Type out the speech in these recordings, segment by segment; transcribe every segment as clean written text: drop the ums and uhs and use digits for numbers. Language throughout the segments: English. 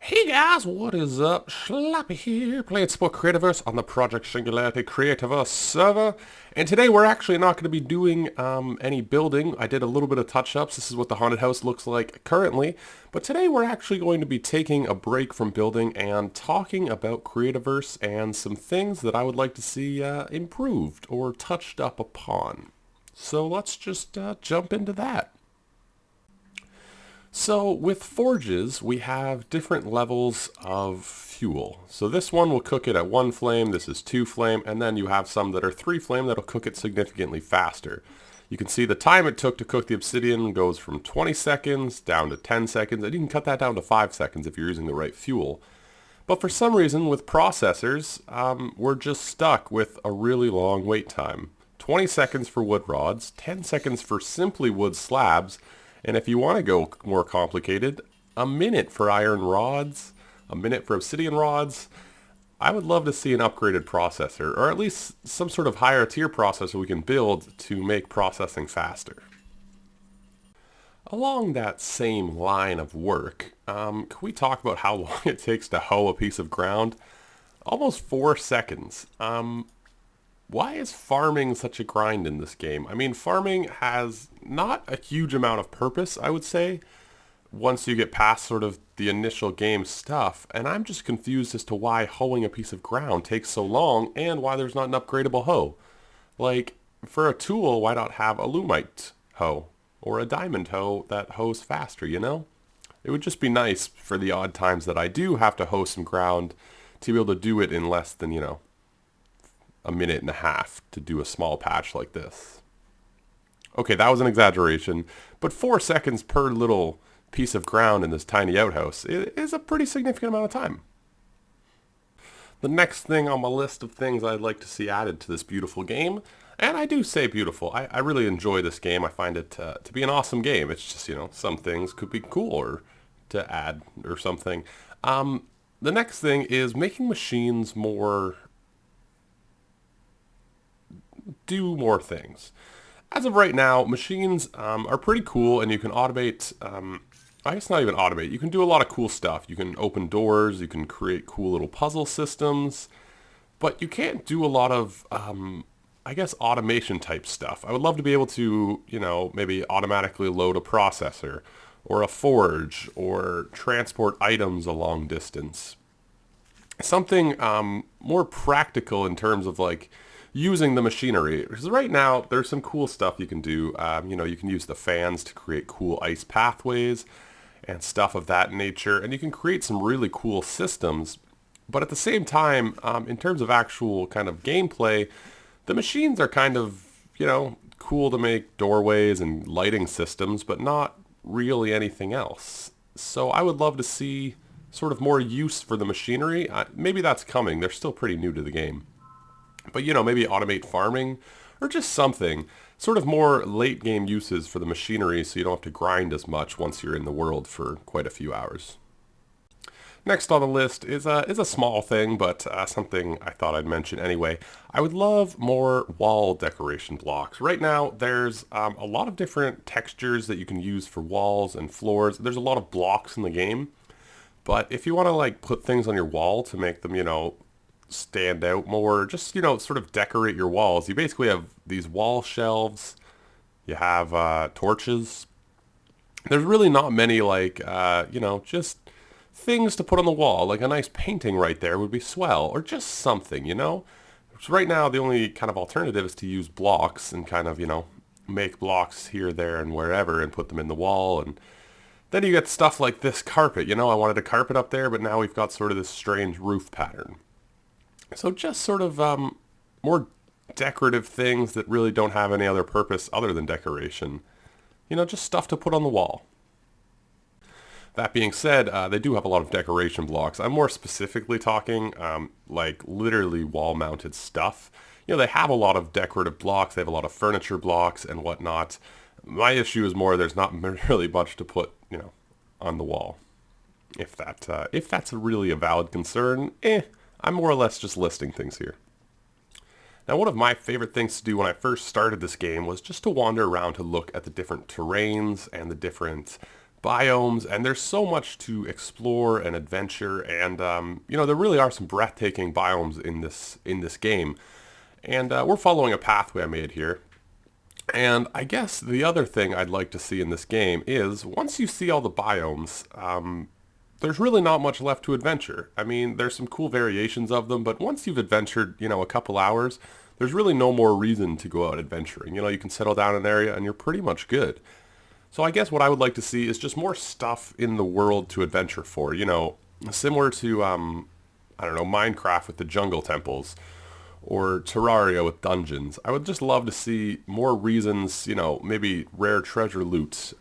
Hey guys, what is up? Slappy here, playing Sport Creativerse on the Project Singularity Creativerse server. And today we're actually not going to be doing any building. I did a little bit of touch-ups. This is what the haunted house looks like currently. But today we're actually going to be taking a break from building and talking about Creativerse and some things that I would like to see improved or touched up upon. So let's just jump into that. So with forges, we have different levels of fuel. So this one will cook it at 1 flame, this is 2 flame, and then you have some that are 3 flame that'll cook it significantly faster. You can see the time it took to cook the obsidian goes from 20 seconds down to 10 seconds, and you can cut that down to 5 seconds if you're using the right fuel. But for some reason, with processors, we're just stuck with a really long wait time. 20 seconds for wood rods, 10 seconds for simply wood slabs, and if you want to go more complicated, a minute for iron rods, a minute for obsidian rods. I would love to see an upgraded processor, or at least some sort of higher tier processor we can build to make processing faster. Along that same line of work, can we talk about how long it takes to hoe a piece of ground? Almost 4 seconds. Why is farming such a grind in this game? I mean, farming has not a huge amount of purpose, I would say, once you get past sort of the initial game stuff, and I'm just confused as to why hoeing a piece of ground takes so long and why there's not an upgradable hoe. Like, for a tool, why not have a lumite hoe or a diamond hoe that hoes faster, you know? It would just be nice for the odd times that I do have to hoe some ground to be able to do it in less than, a minute and a half to do a small patch like this. Okay, that was an exaggeration, but 4 seconds per little piece of ground in this tiny outhouse is a pretty significant amount of time. The next thing on my list of things I'd like to see added to this beautiful game, and I do say beautiful, I really enjoy this game. I find it to be an awesome game. It's just, some things could be cooler to add or something. The next thing is making machines do more things. As of right now, machines are pretty cool, and you can automate, I guess not even automate, you can do a lot of cool stuff. You can open doors, you can create cool little puzzle systems, but you can't do a lot of, I guess, automation type stuff. I would love to be able to, maybe automatically load a processor, or a forge, or transport items a long distance. Something more practical in terms of, like, using the machinery. Because right now, there's some cool stuff you can do. You can use the fans to create cool ice pathways and stuff of that nature. And you can create some really cool systems. But at the same time, in terms of actual kind of gameplay, the machines are kind of, cool to make doorways and lighting systems, but not really anything else. So I would love to see sort of more use for the machinery. Maybe that's coming. They're still pretty new to the game. But, maybe automate farming or just something. Sort of more late game uses for the machinery so you don't have to grind as much once you're in the world for quite a few hours. Next on the list is a small thing, but something I thought I'd mention anyway. I would love more wall decoration blocks. Right now, there's a lot of different textures that you can use for walls and floors. There's a lot of blocks in the game. But if you want to, like, put things on your wall to make them, stand out more, just sort of decorate your walls, you basically have these wall shelves, you have torches. There's really not many, like, just things to put on the wall, like a nice painting right there would be swell, or just something. So right now the only kind of alternative is to use blocks and kind of make blocks here, there, and wherever and put them in the wall. And then you get stuff like this carpet. I wanted a carpet up there, but now we've got sort of this strange roof pattern. So just sort of more decorative things that really don't have any other purpose other than decoration. Just stuff to put on the wall. That being said, they do have a lot of decoration blocks. I'm more specifically talking like literally wall-mounted stuff. They have a lot of decorative blocks. They have a lot of furniture blocks and whatnot. My issue is more there's not really much to put, on the wall. If that's really a valid concern, I'm more or less just listing things here. Now, one of my favorite things to do when I first started this game was just to wander around to look at the different terrains and the different biomes, and there's so much to explore and adventure, and there really are some breathtaking biomes in this game. And we're following a pathway I made here. And I guess the other thing I'd like to see in this game is once you see all the biomes, there's really not much left to adventure. I mean, there's some cool variations of them, but once you've adventured, a couple hours, there's really no more reason to go out adventuring. You can settle down in an area and you're pretty much good. So I guess what I would like to see is just more stuff in the world to adventure for, similar to, I don't know, Minecraft with the jungle temples or Terraria with dungeons. I would just love to see more reasons, maybe rare treasure loot,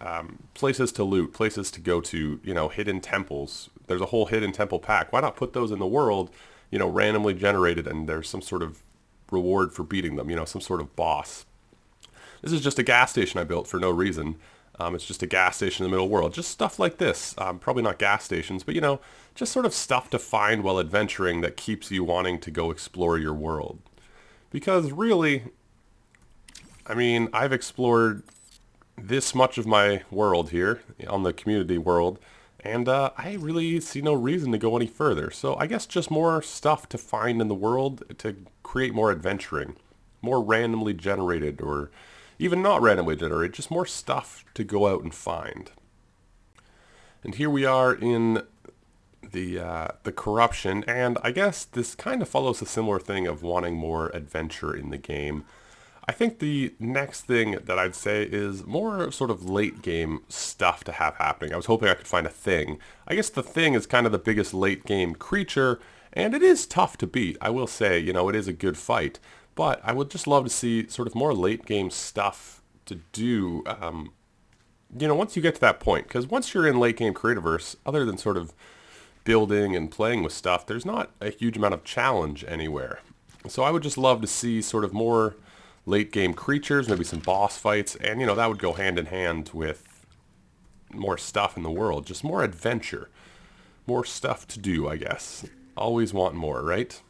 places to loot, places to go to, hidden temples. There's a whole hidden temple pack. Why not put those in the world, randomly generated, and there's some sort of reward for beating them, some sort of boss. This is just a gas station I built for no reason. It's just a gas station in the middle of the world. Just stuff like this. Probably not gas stations, but just sort of stuff to find while adventuring that keeps you wanting to go explore your world. Because really, I mean, I've explored this much of my world here on the community world, and I really see no reason to go any further. So I guess just more stuff to find in the world to create more adventuring, more randomly generated, or even not randomly generated, just more stuff to go out and find. And here we are in the corruption, and I guess this kind of follows a similar thing of wanting more adventure in the game. I think the next thing that I'd say is more sort of late game stuff to have happening. I was hoping I could find a thing. I guess the thing is kind of the biggest late game creature, and it is tough to beat. I will say, it is a good fight. But I would just love to see sort of more late game stuff to do, once you get to that point. Because once you're in late game Creativerse, other than sort of building and playing with stuff, there's not a huge amount of challenge anywhere. So I would just love to see sort of more late game creatures, maybe some boss fights, and that would go hand in hand with more stuff in the world. Just more adventure. More stuff to do, I guess. Always want more, right?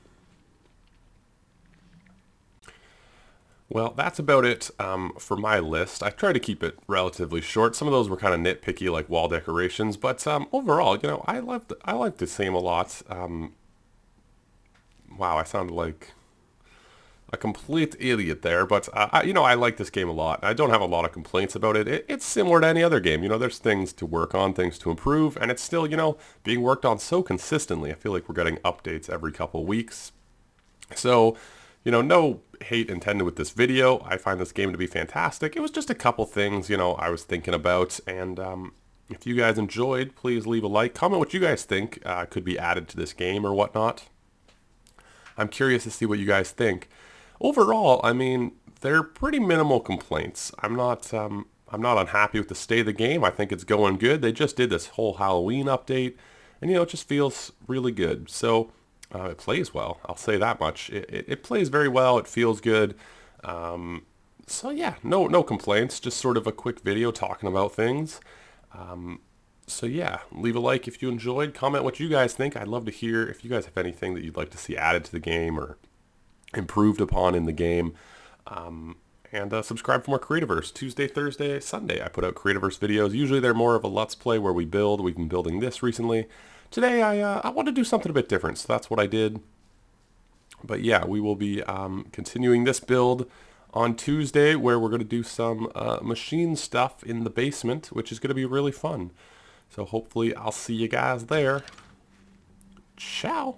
Well, that's about it for my list. I tried to keep it relatively short. Some of those were kind of nitpicky, like wall decorations, but overall, I liked the same a lot. Wow, I sounded like a complete idiot there, but I like this game a lot. I don't have a lot of complaints about it. It's similar to any other game. There's things to work on, things to improve, and it's still, being worked on so consistently. I feel like we're getting updates every couple weeks. So, no hate intended with this video. I find this game to be fantastic. It was just a couple things, I was thinking about, and if you guys enjoyed, please leave a like. Comment what you guys think could be added to this game or whatnot. I'm curious to see what you guys think. Overall, I mean, they're pretty minimal complaints. I'm not unhappy with the state of the game. I think it's going good. They just did this whole Halloween update, and it just feels really good. So it plays well. I'll say that much. It plays very well. It feels good. So yeah, no complaints. Just sort of a quick video talking about things. So yeah, leave a like if you enjoyed. Comment what you guys think. I'd love to hear if you guys have anything that you'd like to see added to the game or improved upon in the game. And subscribe for more Creativerse. Tuesday, Thursday, Sunday, I put out Creativerse videos. Usually they're more of a Let's Play where we build. We've been building this recently. Today I want to do something a bit different, so that's what I did. But yeah, we will be continuing this build on Tuesday, where we're going to do some machine stuff in the basement, which is going to be really fun. So hopefully I'll see you guys there. Ciao.